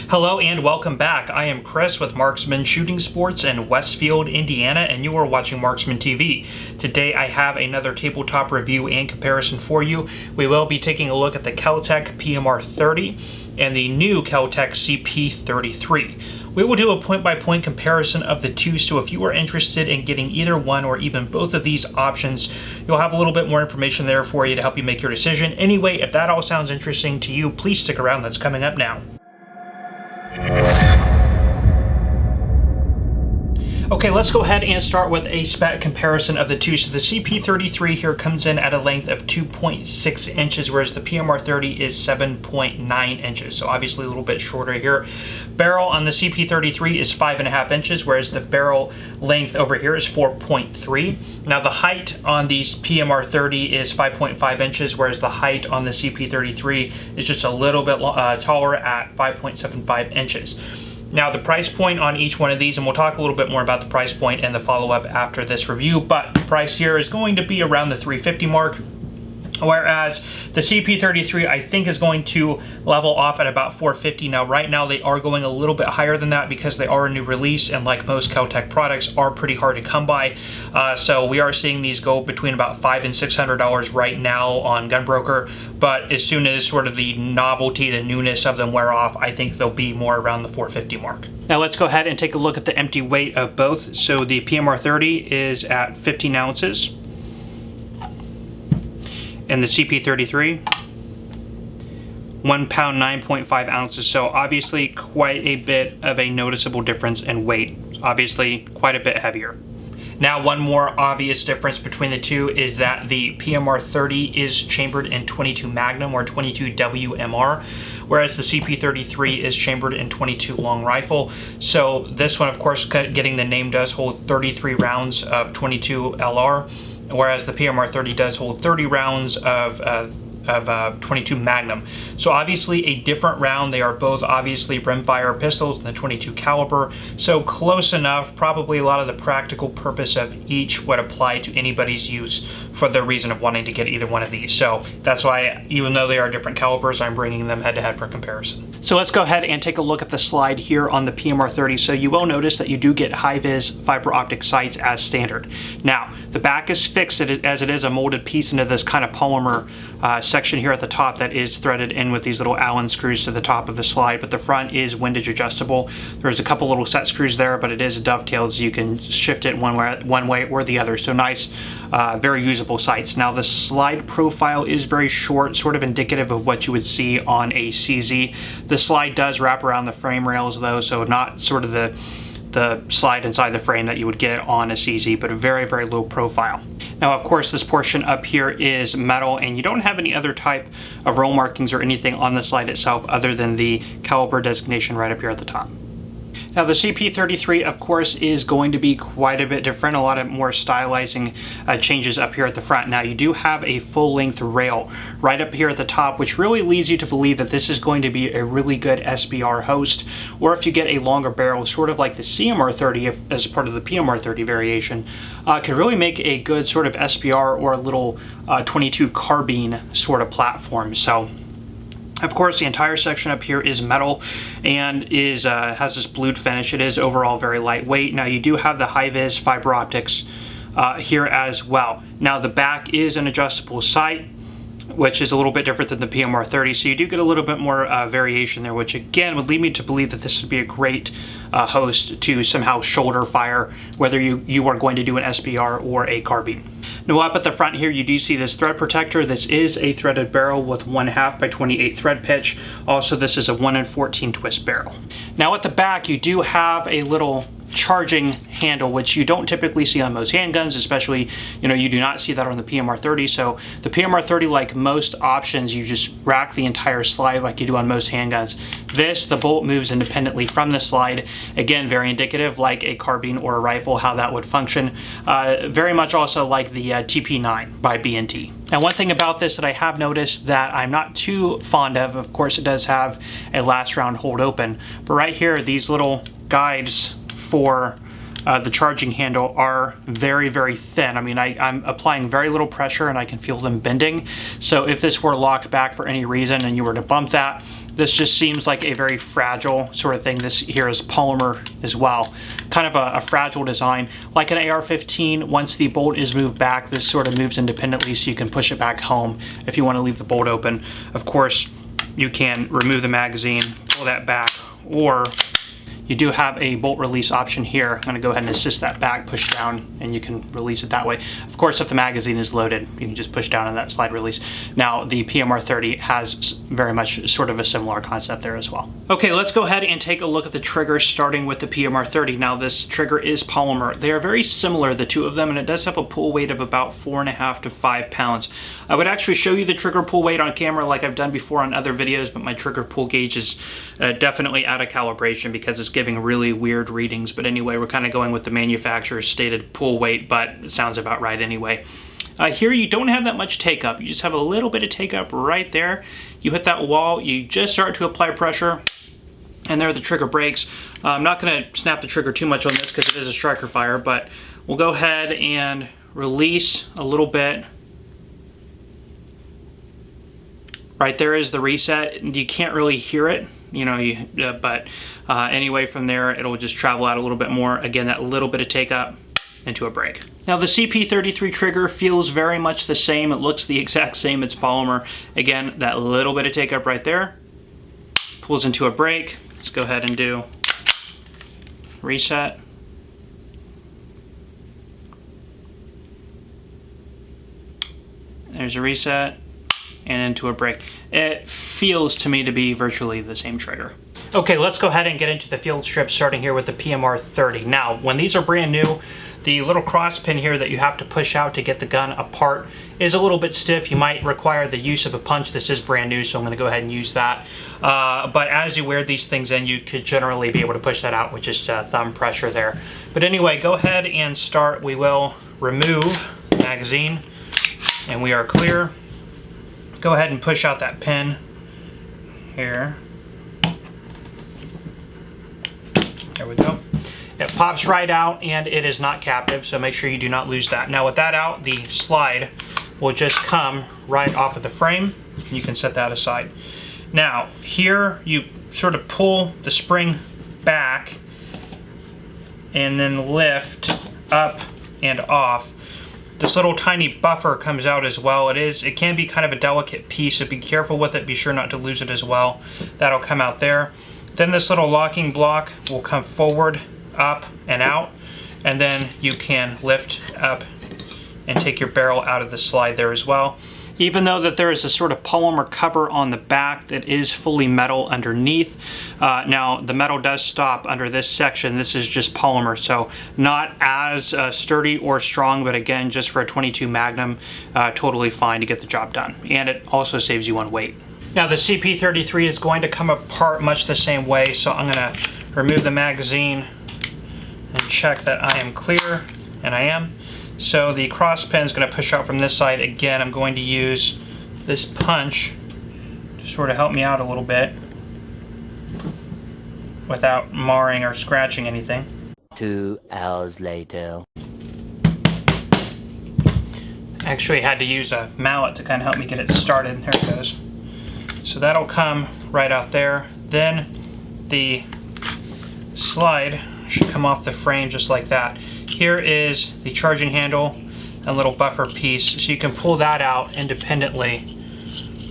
Hello and welcome back. I am Chris with Marksman Shooting Sports in Westfield, Indiana, and you are watching Marksman TV. Today I have another tabletop review and comparison for you. We will be taking a look at the KelTec PMR30 and the new KelTec CP33. We will do a point-by-point comparison of the two, so if you are interested in getting either one or even both of these options, you'll have a little bit more information there for you to help you make your decision. Anyway, if that all sounds interesting to you, please stick around. That's coming up now. Okay, let's go ahead and start with a spec comparison of the two. So the CP33 here comes in at a length of 2.6 inches, whereas the PMR30 is 7.9 inches. So obviously a little bit shorter here. Barrel on the CP33 is 5.5 inches, whereas the barrel length over here is 4.3. Now the height on the PMR30 is 5.5 inches, whereas the height on the CP33 is just a little bit taller at 5.75 inches. Now the price point on each one of these, and we'll talk a little bit more about the price point and the follow-up after this review, but the price here is going to be around the $350 mark. Whereas the CP33 I think is going to level off at about $450. Now right now they are going a little bit higher than that because they are a new release, and like most KelTec products are pretty hard to come by. So we are seeing these go between about $500 and $600 right now on Gunbroker, but as soon as sort of the novelty, the newness of them wear off, I think they'll be more around the $450 mark. Now let's go ahead and take a look at the empty weight of both. So the PMR30 is at 15 ounces. And the CP33, 1 pound 9.5 ounces. So obviously quite a bit of a noticeable difference in weight. Obviously quite a bit heavier. Now one more obvious difference between the two is that the PMR30 is chambered in 22 Magnum or 22 WMR, whereas the CP33 is chambered in 22 long rifle. So this one, of course, getting the name, does hold 33 rounds of 22 LR. Whereas the PMR30 does hold 30 rounds of 22 Magnum. So obviously a different round. They are both obviously rimfire pistols in the 22 caliber. So close enough. Probably a lot of the practical purpose of each would apply to anybody's use for the reason of wanting to get either one of these. So that's why, even though they are different calibers, I'm bringing them head to head for comparison. So let's go ahead and take a look at the slide here on the PMR30. So you will notice that you do get high-vis fiber optic sights as standard. Now, the back is fixed as it is a molded piece into this kind of polymer section here at the top that is threaded in with these little Allen screws to the top of the slide, but the front is windage adjustable. There's a couple little set screws there, but it is dovetailed, so you can shift it one way or the other. So nice, very usable sights. Now the slide profile is very short, sort of indicative of what you would see on a CZ. The slide does wrap around the frame rails though, so not sort of the slide inside the frame that you would get on a CZ, but a very, very low profile. Now, of course, this portion up here is metal, and you don't have any other type of roll markings or anything on the slide itself other than the caliber designation right up here at the top. Now the CP33, of course, is going to be quite a bit different, a lot of more stylizing changes up here at the front. Now you do have a full-length rail right up here at the top, which really leads you to believe that this is going to be a really good SBR host, or if you get a longer barrel, sort of like the CMR30 as part of the PMR30 variation, could really make a good sort of SBR or a little 22 carbine sort of platform. So of course, the entire section up here is metal and has this blued finish. It is overall very lightweight. Now you do have the high-vis fiber optics here as well. Now the back is an adjustable sight, which is a little bit different than the PMR30, so you do get a little bit more variation there, which again would lead me to believe that this would be a great host to somehow shoulder fire, whether you are going to do an SBR or a carbine. Now up at the front here, you do see this thread protector. This is a threaded barrel with 1/2 by 28 thread pitch. Also, this is a 1-in-14 twist barrel. Now at the back, you do have a little charging handle, which you don't typically see on most handguns, especially, you do not see that on the PMR30. So the PMR30, like most options, you just rack the entire slide like you do on most handguns. This, the bolt moves independently from the slide. Again, very indicative, like a carbine or a rifle, how that would function. Very much also like the TP9 by B&T. Now, one thing about this that I have noticed that I'm not too fond of course, it does have a last round hold open, but right here, these little guides for the charging handle are very, very thin. I mean, I'm applying very little pressure and I can feel them bending. So if this were locked back for any reason and you were to bump that, this just seems like a very fragile sort of thing. This here is polymer as well. Kind of a fragile design. Like an AR-15, once the bolt is moved back, this sort of moves independently so you can push it back home if you want to leave the bolt open. Of course, you can remove the magazine, pull that back, or you do have a bolt release option here. I'm gonna go ahead and assist that back, push down, and you can release it that way. Of course, if the magazine is loaded, you can just push down on that slide release. Now, the PMR30 has very much sort of a similar concept there as well. Okay, let's go ahead and take a look at the trigger, starting with the PMR30. Now, this trigger is polymer. They are very similar, the two of them, and it does have a pull weight of about 4.5 to 5 pounds. I would actually show you the trigger pull weight on camera like I've done before on other videos, but my trigger pull gauge is definitely out of calibration because it's giving really weird readings. But anyway, we're kind of going with the manufacturer's stated pull weight, but it sounds about right anyway. Here you don't have that much take up. You just have a little bit of take up right there. You hit that wall, you just start to apply pressure, and there the trigger breaks. I'm not going to snap the trigger too much on this because it is a striker fire, but we'll go ahead and release a little bit. Right there is the reset. You can't really hear it, you know, but anyway, from there it'll just travel out a little bit more. Again, that little bit of take up into a break. Now the CP33 trigger feels very much the same. It looks the exact same. It's polymer. Again, that little bit of take up right there pulls into a break. Let's go ahead and do reset. There's a reset and into a break. It feels to me to be virtually the same trigger. Okay, let's go ahead and get into the field strips, starting here with the PMR30. Now, when these are brand new, the little cross pin here that you have to push out to get the gun apart is a little bit stiff. You might require the use of a punch. This is brand new, so I'm gonna go ahead and use that. But as you wear these things in, you could generally be able to push that out with just thumb pressure there. But anyway, go ahead and start. We will remove the magazine, and we are clear. Go ahead and push out that pin here. There we go. It pops right out and it is not captive, so make sure you do not lose that. Now with that out, the slide will just come right off of the frame. You can set that aside. Now here you sort of pull the spring back and then lift up and off. This little tiny buffer comes out as well. It can be kind of a delicate piece, so be careful with it. Be sure not to lose it as well. That'll come out there. Then this little locking block will come forward, up, and out. And then you can lift up and take your barrel out of the slide there as well. Even though that there is a sort of polymer cover on the back that is fully metal underneath. Now the metal does stop under this section. This is just polymer, so not as sturdy or strong, but again, just for a 22 Magnum, totally fine to get the job done. And it also saves you on weight. Now the CP33 is going to come apart much the same way, so I'm gonna remove the magazine and check that I am clear, and I am. So the cross pin is going to push out from this side. Again, I'm going to use this punch to sort of help me out a little bit without marring or scratching anything. 2 hours later. Actually had to use a mallet to kind of help me get it started. There it goes. So that'll come right out there. Then the slide should come off the frame just like that. Here is the charging handle and little buffer piece, so you can pull that out independently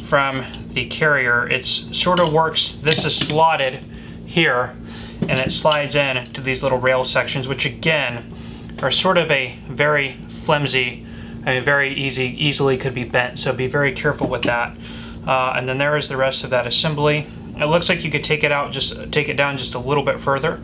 from the carrier. It sort of works, this is slotted here, and it slides in to these little rail sections, which again are sort of a very flimsy, very easily could be bent, so be very careful with that. And then there is the rest of that assembly. It looks like you could take it out, just take it down just a little bit further,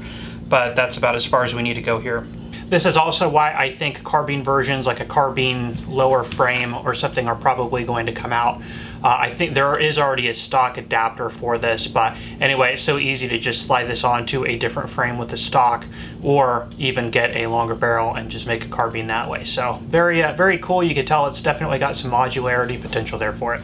but that's about as far as we need to go here. This is also why I think carbine versions, like a carbine lower frame or something, are probably going to come out. I think there is already a stock adapter for this, but anyway, it's so easy to just slide this onto a different frame with the stock, or even get a longer barrel and just make a carbine that way. So very cool. You can tell it's definitely got some modularity potential there for it.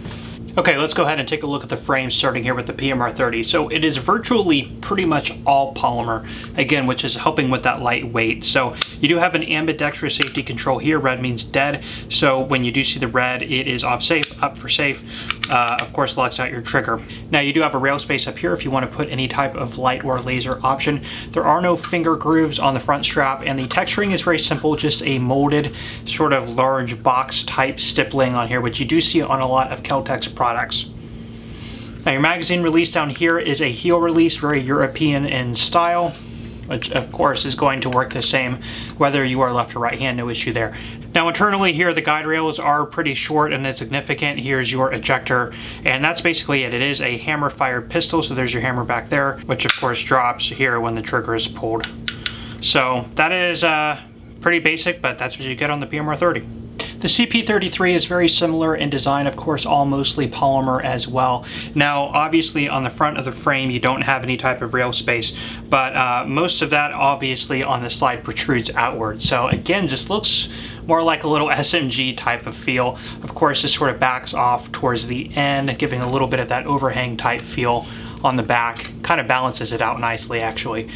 Okay, let's go ahead and take a look at the frame starting here with the PMR30. So it is virtually pretty much all polymer, again, which is helping with that lightweight. So you do have an ambidextrous safety control here. Red means dead. So when you do see the red, it is off safe, up for safe. Of course, locks out your trigger. Now you do have a rail space up here if you want to put any type of light or laser option. There are no finger grooves on the front strap, and the texturing is very simple, just a molded sort of large box type stippling on here, which you do see on a lot of KelTec's products. Now your magazine release down here is a heel release, very European in style, which of course is going to work the same whether you are left or right hand, no issue there. Now internally here, the guide rails are pretty short and insignificant. Here's your ejector, and that's basically it. It is a hammer fired pistol, so there's your hammer back there, which of course drops here when the trigger is pulled. So that is pretty basic, but that's what you get on the PMR30. The CP33 is very similar in design, of course, all mostly polymer as well. Now, obviously on the front of the frame, you don't have any type of rail space, but most of that obviously on the slide protrudes outward. So again, just looks more like a little SMG type of feel. Of course, this sort of backs off towards the end, giving a little bit of that overhang type feel on the back. Kind of balances it out nicely, actually.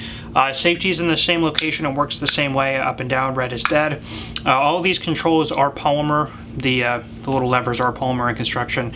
Safety is in the same location and works the same way, up and down, red is dead. All of these controls are polymer. The little levers are polymer in construction.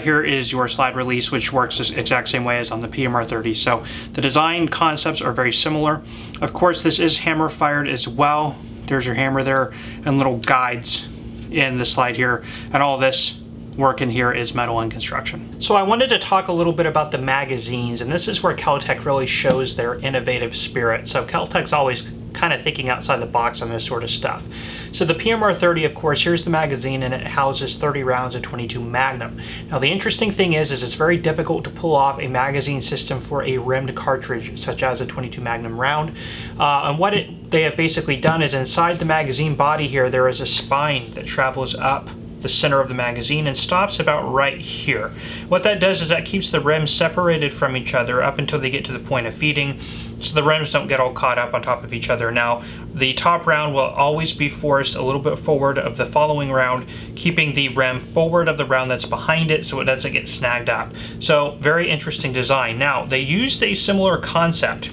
Here is your slide release, which works the exact same way as on the PMR30. So the design concepts are very similar. Of course, this is hammer fired as well. There's your hammer there and little guides in the slide here, and all this work in here is metal and construction. So I wanted to talk a little bit about the magazines, and this is where KelTec really shows their innovative spirit. So KelTec's always kind of thinking outside the box on this sort of stuff. So the PMR30, of course, here's the magazine, and it houses 30 rounds of 22 Magnum. Now the interesting thing is it's very difficult to pull off a magazine system for a rimmed cartridge such as a 22 Magnum round. And what they have basically done is inside the magazine body here, there is a spine that travels up the center of the magazine and stops about right here. What that does is that keeps the rims separated from each other up until they get to the point of feeding, so the rims don't get all caught up on top of each other. Now, the top round will always be forced a little bit forward of the following round, keeping the rim forward of the round that's behind it so it doesn't get snagged up. So, very interesting design. Now, they used a similar concept,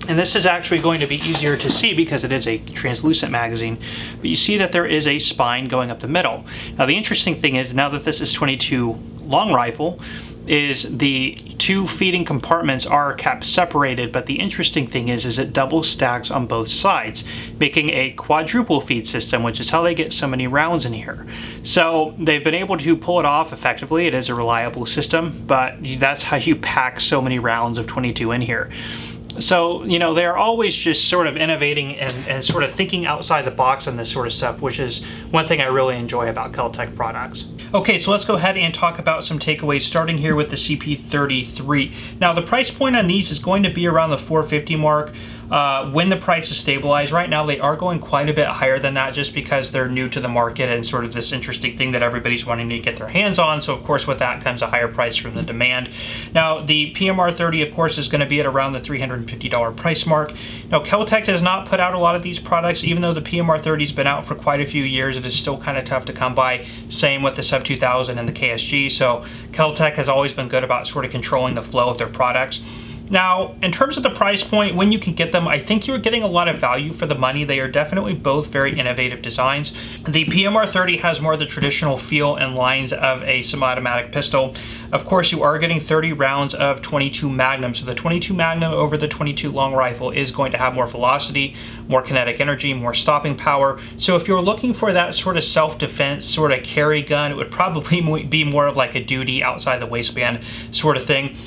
and this is actually going to be easier to see because it is a translucent magazine, but you see that there is a spine going up the middle. Now the interesting thing is, now that this is 22 long rifle, is the two feeding compartments are kept separated, but the interesting thing is it double stacks on both sides, making a quadruple feed system, which is how they get so many rounds in here. So they've been able to pull it off effectively. It is a reliable system, but that's how you pack so many rounds of 22 in here. So, you know, they're always just sort of innovating and sort of thinking outside the box on this sort of stuff, which is one thing I really enjoy about KelTec products. Okay, so let's go ahead and talk about some takeaways, starting here with the CP33. Now, the price point on these is going to be around the $450 mark. When the price is stabilized. Right now they are going quite a bit higher than that just because they're new to the market and sort of this interesting thing that everybody's wanting to get their hands on. So of course with that comes a higher price from the demand. Now the PMR30 of course is going to be at around the $350 price mark. Now KelTec has not put out a lot of these products. Even though the PMR30 has been out for quite a few years, it is still kind of tough to come by. Same with the Sub 2000 and the KSG. So KelTec has always been good about sort of controlling the flow of their products. Now, in terms of the price point, when you can get them, I think you're getting a lot of value for the money. They are definitely both very innovative designs. The PMR30 has more of the traditional feel and lines of a semi-automatic pistol. Of course, you are getting 30 rounds of 22 Magnum, so the 22 Magnum over the 22 long rifle is going to have more velocity, more kinetic energy, more stopping power. So if you're looking for that sort of self-defense, sort of carry gun, it would probably be more of like a duty outside the waistband sort of thing.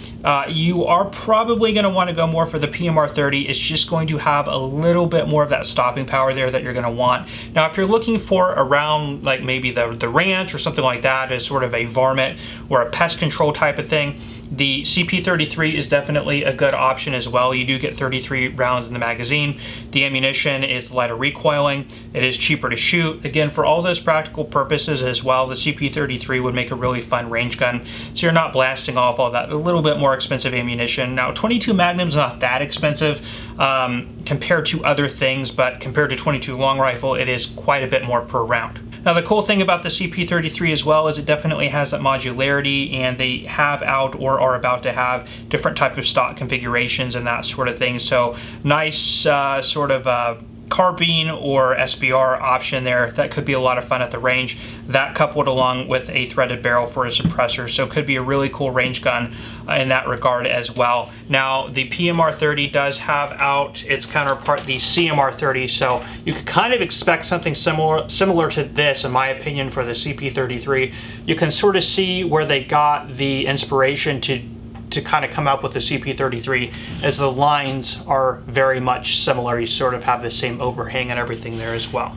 You are probably going to want to go more for the PMR30. It's just going to have a little bit more of that stopping power there that you're going to want. Now, if you're looking for around like maybe the ranch or something like that as sort of a varmint or a pest control type of thing, the CP33 is definitely a good option as well. You do get 33 rounds in the magazine. The ammunition is lighter recoiling. It is cheaper to shoot. Again, for all those practical purposes as well, the CP33 would make a really fun range gun. So you're not blasting off all that a little bit more expensive ammunition. Now, 22 Magnum's not that expensive compared to other things, but compared to 22 long rifle, it is quite a bit more per round. Now the cool thing about the CP33 as well is it definitely has that modularity, and they have out or are about to have different type of stock configurations and that sort of thing. So nice sort of carbine or SBR option there. That could be a lot of fun at the range. That coupled along with a threaded barrel for a suppressor, so it could be a really cool range gun in that regard as well. Now the PMR30 does have out its counterpart, the CMR30, so you could kind of expect something similar to this, in my opinion, for the CP33. You can sort of see where they got the inspiration to kind of come up with the CP33, as the lines are very much similar. You sort of have the same overhang and everything there as well.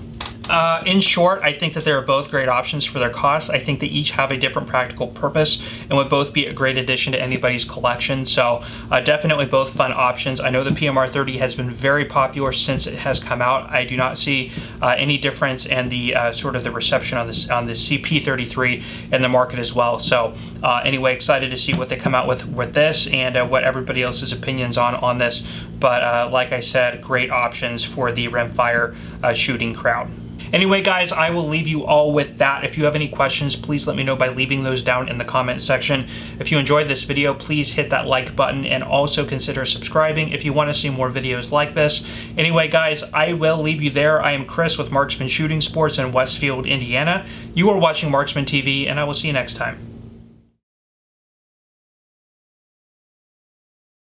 In short, I think that they're both great options for their costs. I think they each have a different practical purpose and would both be a great addition to anybody's collection. So definitely both fun options. I know the PMR30 has been very popular since it has come out. I do not see any difference in the sort of the reception on the CP33 in the market as well. So anyway, excited to see what they come out with this, and what everybody else's opinions on this. But like I said, great options for the rimfire shooting crowd. Anyway, guys, I will leave you all with that. If you have any questions, please let me know by leaving those down in the comment section. If you enjoyed this video, please hit that like button, and also consider subscribing if you want to see more videos like this. Anyway, guys, I will leave you there. I am Chris with Marksman Shooting Sports in Westfield, Indiana. You are watching Marksman TV, and I will see you next time.